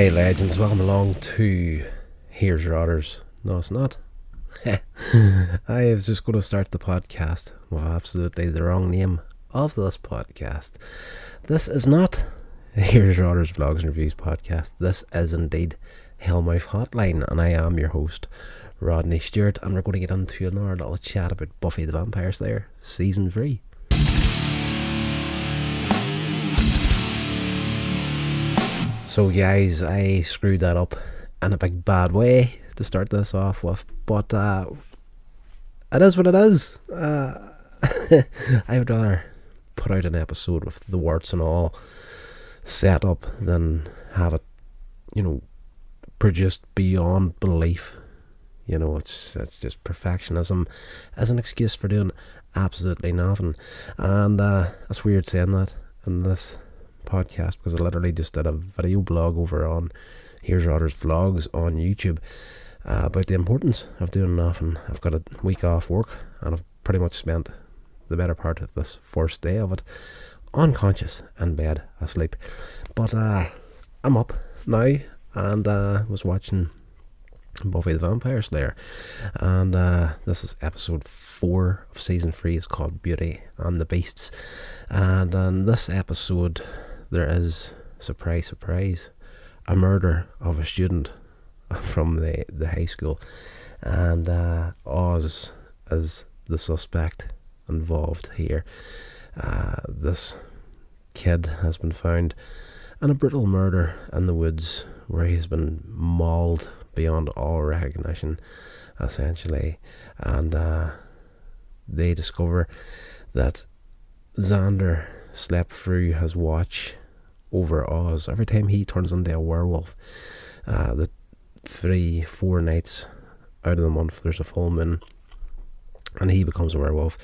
Hey legends, welcome along to Here's Your Orders. No, it's not. I was just going to start the podcast. Well, absolutely the wrong name of this podcast. This is not Here's Your Orders Vlogs and Reviews podcast. This is indeed Hellmouth Hotline, and I am your host, Rodney Stewart, and we're going to get into another little chat about Buffy the Vampire Slayer Season 3. So guys, I screwed that up in a big bad way to start this off with, but it is what it is. I would rather put out an episode with the warts and all set up than have it, produced beyond belief. It's just perfectionism as an excuse for doing absolutely nothing. And it's weird saying that in this podcast, because I literally just did a video blog over on Here's Your Orders Vlogs on YouTube about the importance of doing nothing. I've got a week off work and I've pretty much spent the better part of this first day of it unconscious in bed asleep, but I'm up now and was watching Buffy the Vampire Slayer, and this is episode 4 of season 3. It's called Beauty and the Beasts, and in this episode there is, surprise surprise, a murder of a student from the high school, and Oz is the suspect involved here. This kid has been found in a brutal murder in the woods where he's been mauled beyond all recognition, essentially, and they discover that Xander slept through his watch over Oz. Every time he turns into a werewolf, the 3-4 nights out of the month there's a full moon and he becomes a werewolf.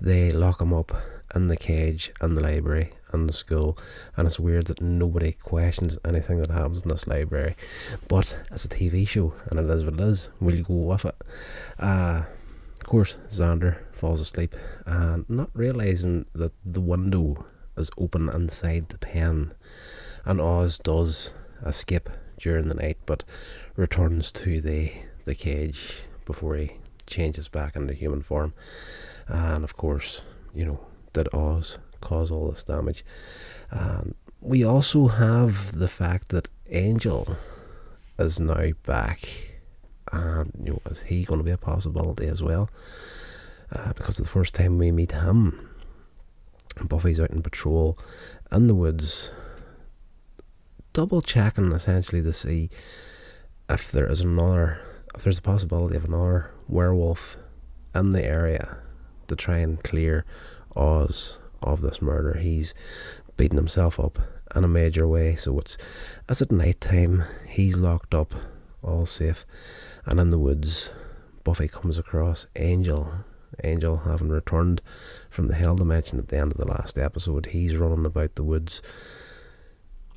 They lock him up in the cage in the library in the school, and it's weird that nobody questions anything that happens in this library, but it's a TV show and it is what it is. We'll go with it. Of course, Xander falls asleep and not realising that the window is open inside the pen, and Oz does escape during the night but returns to the cage before he changes back into human form. And of course, did Oz cause all this damage? We also have the fact that Angel is now back, and is he going to be a possibility as well? Because the first time we meet him, Buffy's out on patrol in the woods, double checking essentially to see if there's a possibility of another werewolf in the area to try and clear Oz of this murder. He's beating himself up in a major way, so it's at night time, he's locked up, all safe, and in the woods Buffy comes across Angel, having returned from the hell dimension at the end of the last episode. He's running about the woods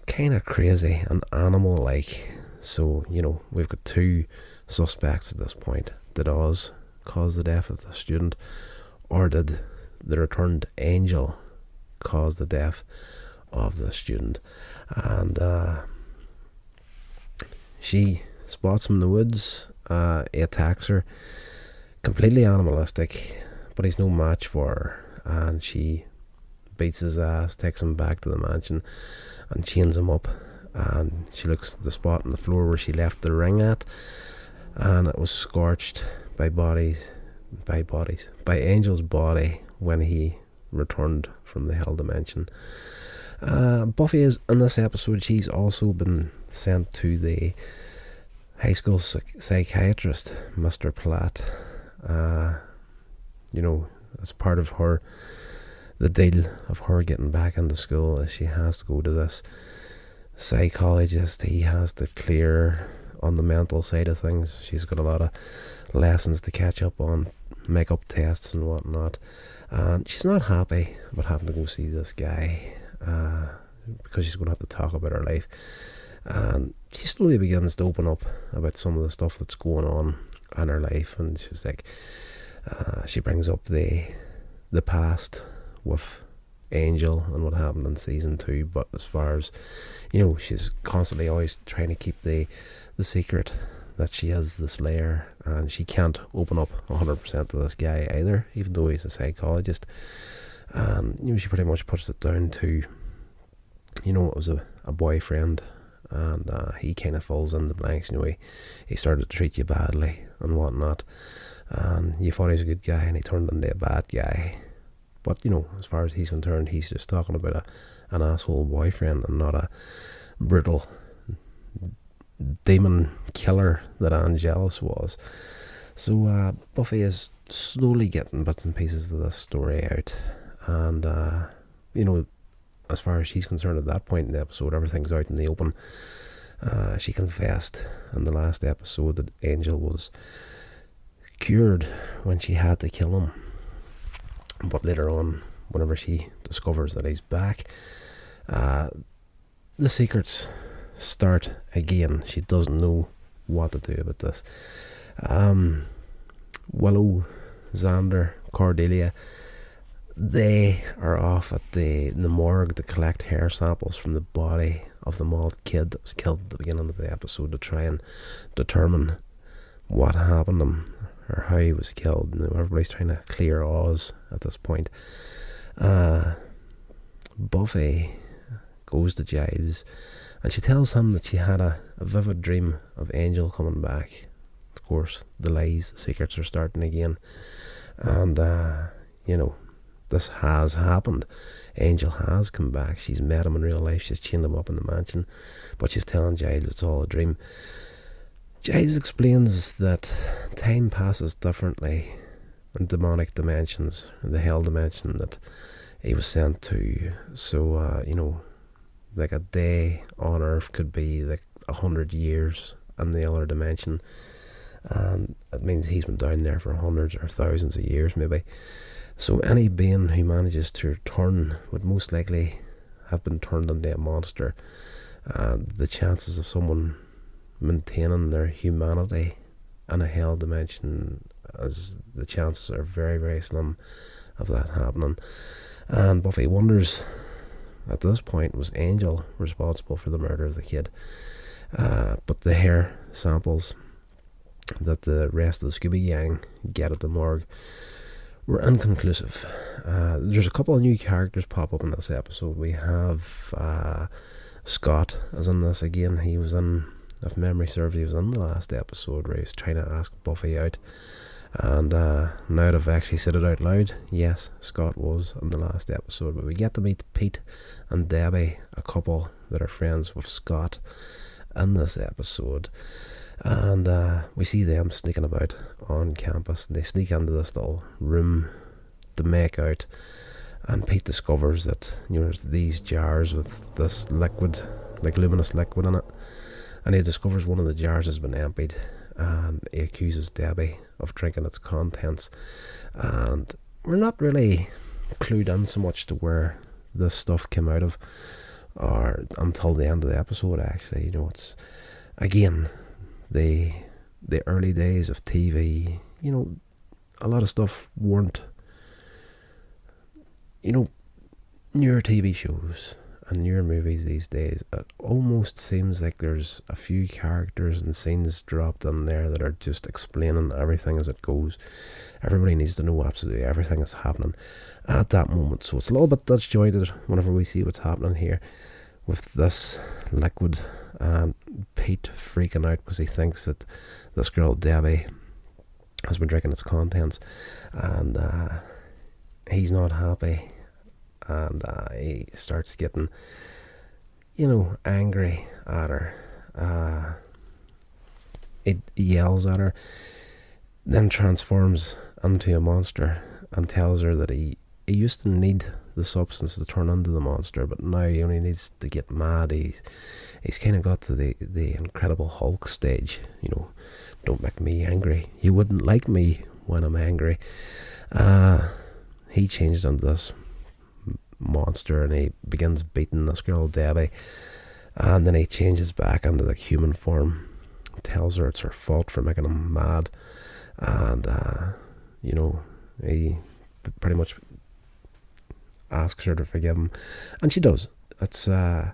kind of crazy and animal-like. So, we've got 2 suspects at this point. Did Oz cause the death of the student, or did the returned Angel cause the death of the student? And she spots him in the woods. He attacks her, completely animalistic, but he's no match for her, and she beats his ass, takes him back to the mansion and chains him up. And she looks at the spot on the floor where she left the ring at, and it was scorched by Angel's body when he returned from the hell dimension. Buffy is in this episode. She's also been sent to the high school psychiatrist, Mr. Platt. As part of the deal of her getting back into school, is she has to go to this psychologist. He has to clear her on the mental side of things. She's got a lot of lessons to catch up on, make up tests and whatnot, and she's not happy about having to go see this guy, because she's going to have to talk about her life, and she slowly begins to open up about some of the stuff that's going on in her life. And she's like, she brings up the past with Angel and what happened in season 2, but as far as, she's constantly always trying to keep the secret that she is the Slayer, and she can't open up 100% to this guy either, even though he's a psychologist. She pretty much puts it down to, it was a boyfriend, and he kind of falls in the blanks. He started to treat you badly and whatnot, and you thought he was a good guy and he turned into a bad guy. But as far as he's concerned, he's just talking about an asshole boyfriend and not a brutal demon killer that Angelus was. So Buffy is slowly getting bits and pieces of this story out, and as far as she's concerned at that point in the episode, everything's out in the open. She confessed in the last episode that Angel was cured when she had to kill him, but later on, whenever she discovers that he's back, the secrets start again. She doesn't know what to do about this. Willow, Xander, Cordelia, they are off at the morgue to collect hair samples from the body of the mauled kid that was killed at the beginning of the episode, to try and determine what happened to him or how he was killed. Everybody's trying to clear Oz at this point. Buffy goes to Giles and she tells him that she had a vivid dream of Angel coming back. Of course, the lies, the secrets are starting again, and this has happened. Angel has come back. She's met him in real life. She's chained him up in the mansion, but she's telling Giles it's all a dream. Giles explains that time passes differently in demonic dimensions, in the hell dimension that he was sent to. So, like a day on Earth could be like 100 years in the other dimension. And it means he's been down there for hundreds or thousands of years maybe. So any being who manages to return would most likely have been turned into a monster. The chances of someone maintaining their humanity in a hell dimension, as the chances are very, very slim of that happening. And Buffy wonders, at this point, was Angel responsible for the murder of the kid? But the hair samples that the rest of the Scooby Gang get at the morgue were inconclusive. There's a couple of new characters pop up in this episode. We have Scott is in this again. He was in, if memory serves, he was in the last episode where he was trying to ask Buffy out. And now that I've actually said it out loud, yes, Scott was in the last episode. But we get to meet Pete and Debbie, a couple that are friends with Scott, in this episode. And we see them sneaking about on campus. They sneak into this little room to make out, and Pete discovers that there's these jars with this liquid, like luminous liquid in it, and he discovers one of the jars has been emptied, and he accuses Debbie of drinking its contents. And we're not really clued in so much to where this stuff came out of, or until the end of the episode actually. It's again the early days of TV. A lot of stuff weren't, newer TV shows and newer movies these days, it almost seems like there's a few characters and scenes dropped in there that are just explaining everything as it goes. Everybody needs to know absolutely everything that's happening at that moment. So it's a little bit disjointed whenever we see what's happening here with this liquid, and Pete freaking out because he thinks that this girl Debbie has been drinking its contents, and he's not happy, and he starts getting angry at her. He yells at her, then transforms into a monster and tells her that he used to need the substance to turn into the monster, but now he only needs to get mad. He's kind of got to the Incredible Hulk stage. Don't make me angry. You wouldn't like me when I'm angry. He changed into this monster and he begins beating this girl Debbie, and then he changes back into the human form, tells her it's her fault for making him mad, and he pretty much asks her to forgive him, and she does. It's one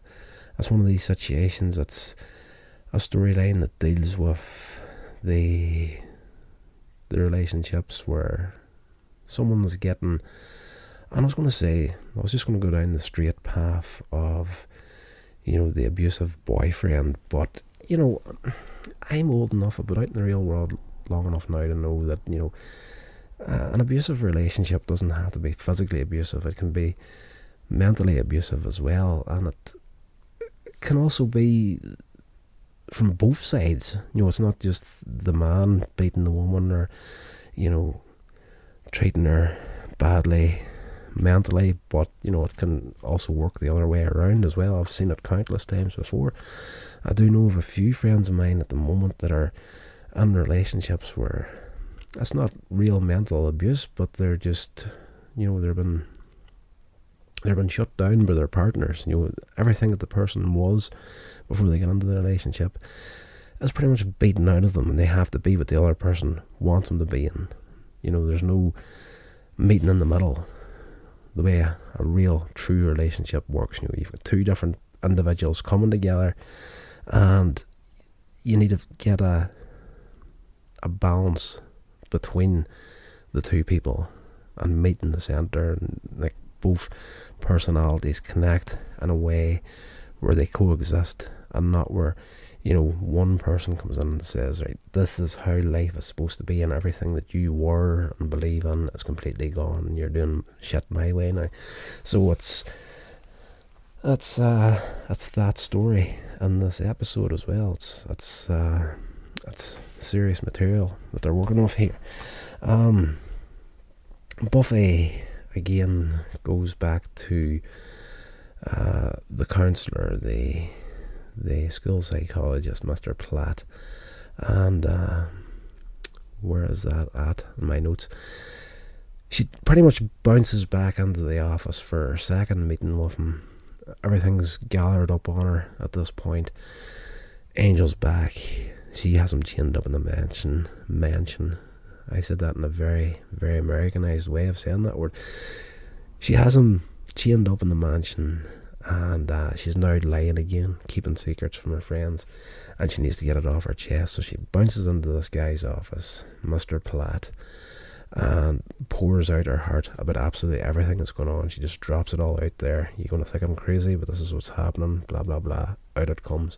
of these situations. It's a storyline that deals with the relationships where someone's getting, and I was just going to go down the straight path of, the abusive boyfriend, but, I'm old enough, I've been out in the real world long enough now to know that, an abusive relationship doesn't have to be physically abusive. It can be mentally abusive as well, and it can also be from both sides. It's not just the man beating the woman or, treating her badly mentally, but, it can also work the other way around as well. I've seen it countless times before. I do know of a few friends of mine at the moment that are in relationships where it's not real mental abuse, but they're just, they've been shut down by their partners. Everything that the person was before they get into the relationship is pretty much beaten out of them, and they have to be what the other person wants them to be in. There's no meeting in the middle. The way a real, true relationship works, you've got two different individuals coming together, and you need to get a balance between the two people and meet in the centre, and like both personalities connect in a way where they coexist, and not where one person comes in and says, right, this is how life is supposed to be, and everything that you were and believe in is completely gone, and you're doing shit my way now. So it's that story in this episode as well. It's serious material that they're working off here. Buffy again goes back to the counsellor, the school psychologist, Mr. Platt, and where is that at in my notes? She pretty much bounces back into the office for her second meeting with him. Everything's gathered up on her at this point. Angel's back. She has him chained up in the mansion. I said that in a very, very Americanized way of saying that word. She has him chained up in the mansion, and she's now lying again, keeping secrets from her friends, and she needs to get it off her chest. So she bounces into this guy's office, Mr. Platt, and pours out her heart about absolutely everything that's going on. She just drops it all out there. You're going to think I'm crazy, but this is what's happening, blah blah blah. Out it comes.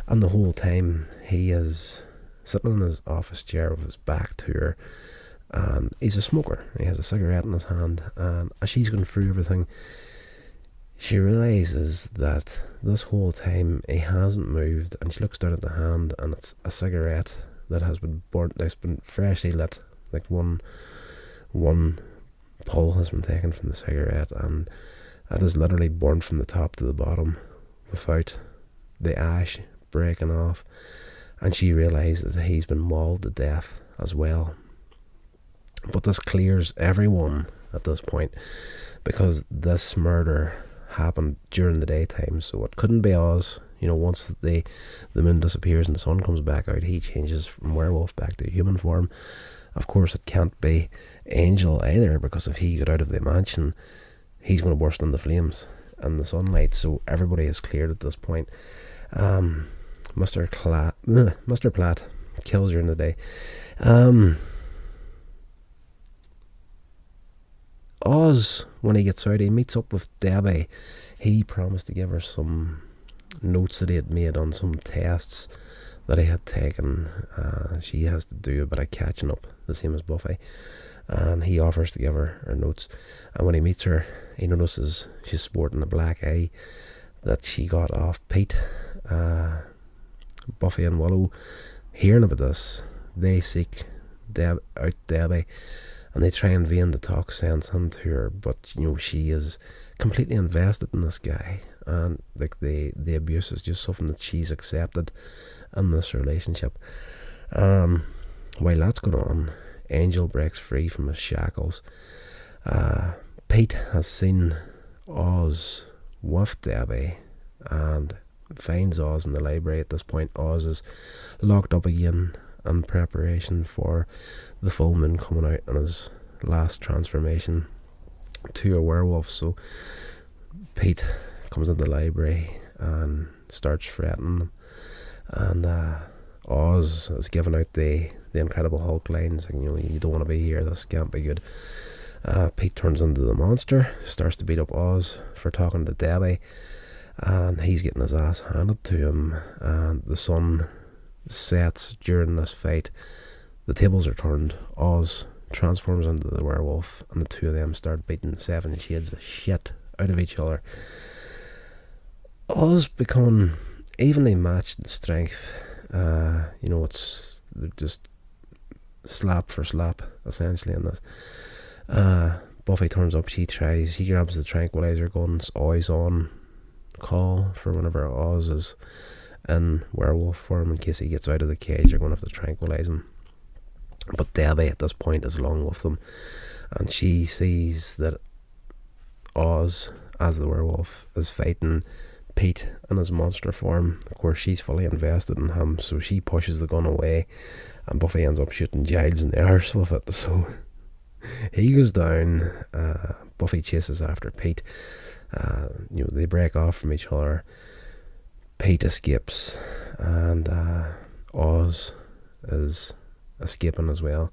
And the whole time he is sitting in his office chair with his back to her, and he's a smoker. He has a cigarette in his hand, and as she's going through everything, she realises that this whole time he hasn't moved, and she looks down at the hand, and it's a cigarette that has been burnt, that's been freshly lit. Like one pull has been taken from the cigarette, and it is literally burnt from the top to the bottom without the ash breaking off. And she realises that he's been mauled to death as well. But this clears everyone at this point, because this murder happened during the daytime, so it couldn't be Oz. Once the moon disappears and the sun comes back out, he changes from werewolf back to human form. Of course, it can't be Angel either, because if he got out of the mansion, he's going to burst into flames in the sunlight. So everybody is cleared at this point. Mr. Platt kills during the day. Oz, when he gets out, he meets up with Debbie. He promised to give her some notes that he had made on some tests that he had taken. She has to do a bit of catching up, the same as Buffy, and he offers to give her her notes. And when he meets her, he notices she's sporting a black eye that she got off Pete. Buffy and Willow, hearing about this, they seek out Debbie, and they try in vain to talk sense into her, but she is completely invested in this guy, and like the abuse is just something that she's accepted in this relationship. While that's going on, Angel breaks free from his shackles. Pete has seen Oz with Debbie and finds Oz in the library. At this point, Oz is locked up again in preparation for the full moon coming out and his last transformation. two are werewolves. So Pete comes into the library and starts threatening them, and Oz is giving out the Incredible Hulk lines, like, you don't want to be here, this can't be good. Pete turns into the monster, starts to beat up Oz for talking to Debbie, and he's getting his ass handed to him, and the sun sets during this fight. The tables are turned. Oz transforms into the werewolf, and the two of them start beating 7 shades of shit out of each other. Oz becoming evenly matched in strength. It's just slap for slap, essentially, in this. Buffy turns up, she grabs the tranquilizer guns, always on call for whenever Oz is in werewolf form, in case he gets out of the cage, they're going to have to tranquilize him. But Debbie at this point is along with them, and she sees that Oz, as the werewolf, is fighting Pete in his monster form. Of course, she's fully invested in him, so she pushes the gun away, and Buffy ends up shooting Giles in the arse with it. So he goes down. Buffy chases after Pete. They break off from each other. Pete escapes, and Oz is escaping as well.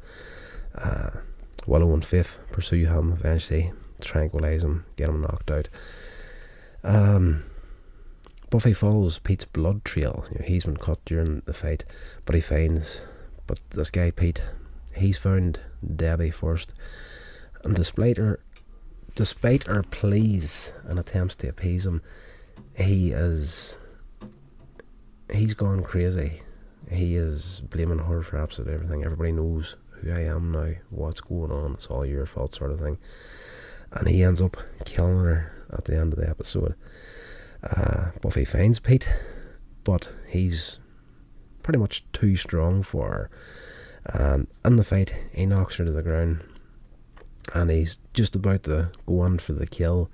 Willow and Faith pursue him, eventually tranquilize him, get him knocked out. Buffy follows Pete's blood trail. He's been cut during the fight, but this guy Pete, he's found Debbie first, and despite her pleas and attempts to appease him, he's gone crazy. He is blaming her for absolutely everything. Everybody knows who I am now, what's going on, it's all your fault, sort of thing. And he ends up killing her at the end of the episode. Buffy finds Pete, but he's pretty much too strong for her. And in the fight, he knocks her to the ground, and he's just about to go on for the kill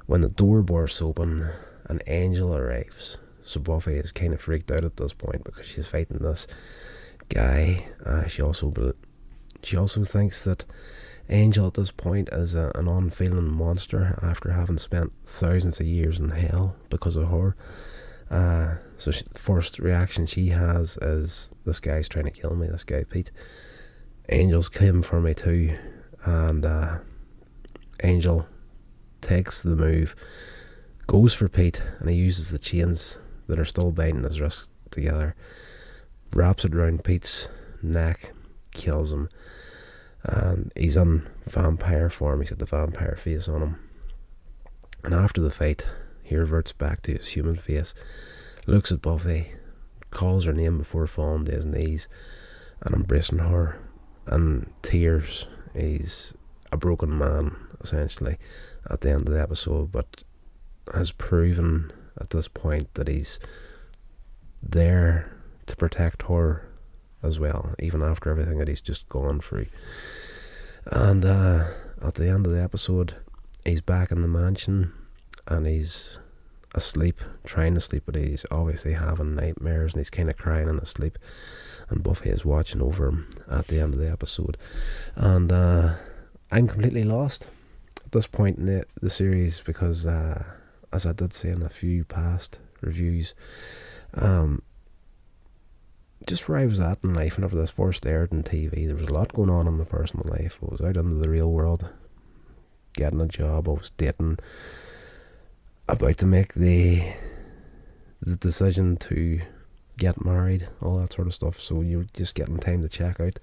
when the door bursts open and Angel arrives. So Buffy is kind of freaked out at this point because she's fighting this guy. She also thinks that Angel at this point is an unfeeling monster after having spent thousands of years in hell because of her. So the first reaction she has is, this guy's trying to kill me, this guy Pete. Angel's came for me too, and Angel takes the move, goes for Pete, and he uses the chains that are still binding his wrists together, wraps it around Pete's neck, kills him, and he's in vampire form. He's got the vampire face on him, and after the fight he reverts back to his human face, looks at Buffy, calls her name before falling to his knees and embracing her in tears. He's a broken man, essentially, at the end of the episode, but has proven at this point that he's there to protect her as well, even after everything that he's just gone through. And at the end of the episode, he's back in the mansion, and he's asleep, trying to sleep, but he's obviously having nightmares, and he's kind of crying in his sleep, and Buffy is watching over him at the end of the episode. And I'm completely lost at this point in the series, because as I did say in a few past reviews, just where I was at in life whenever this first aired on TV, there was a lot going on in my personal life. I was out into the real world, getting a job, I was dating, about to make the decision to get married, all that sort of stuff. So you're just getting time to check out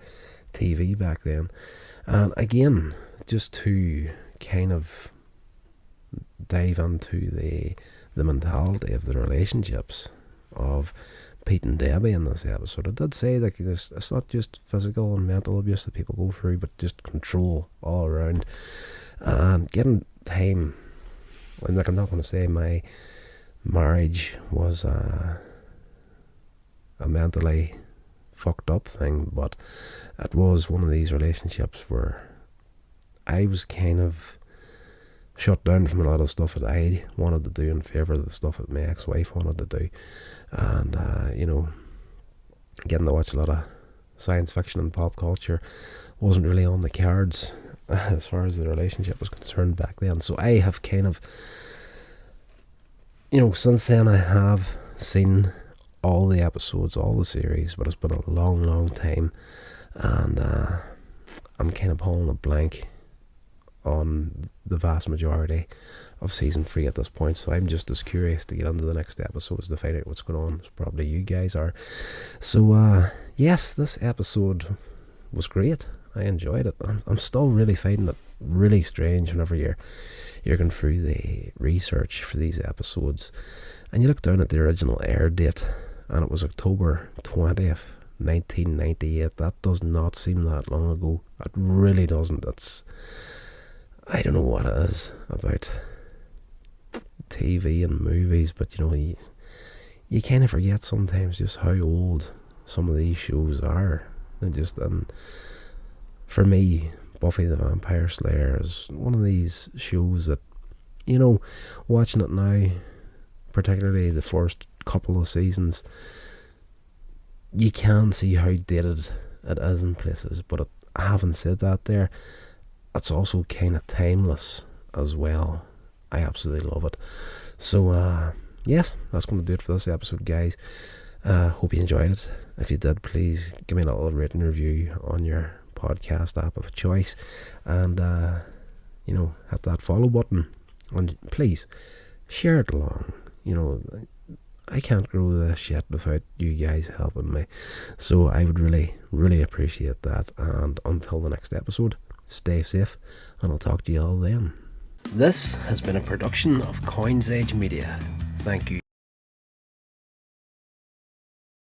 TV back then. And again, just to kind of dive into the mentality of the relationships of Pete and Debbie in this episode. I did say that it's not just physical and mental abuse that people go through, but just control all around, and getting time. I'm not going to say my marriage was a mentally fucked up thing, but it was one of these relationships where I was kind of shut down from a lot of stuff that I wanted to do in favour of the stuff that my ex-wife wanted to do. And getting to watch a lot of science fiction and pop culture wasn't really on the cards as far as the relationship was concerned back then. So I have kind of, since then I have seen all the episodes, all the series, but it's been a long, long time, and I'm kind of pulling a blank on the vast majority of season 3 at this point, so I'm just as curious to get into the next episodes to find out what's going on as probably you guys are. So yes, this episode was great. I enjoyed it. I'm still really finding it really strange whenever you're going through the research for these episodes and you look down at the original air date and it was October 20th 1998. That does not seem that long ago. It really doesn't. I don't know what it is about TV and movies, but you kind of forget sometimes just how old some of these shows are. And for me, Buffy the Vampire Slayer is one of these shows that, watching it now, particularly the first couple of seasons, you can see how dated it is in places, but having said that there, it's also kind of timeless as well. I absolutely love it. So yes, that's going to do it for this episode, guys. Hope you enjoyed it. If you did, please give me a little written review on your podcast app of choice, and hit that follow button, and please share it along. I can't grow this shit without you guys helping me, so I would really, really appreciate that. And until the next episode, stay safe, and I'll talk to you all then. This has been a production of Coins Age Media. Thank you.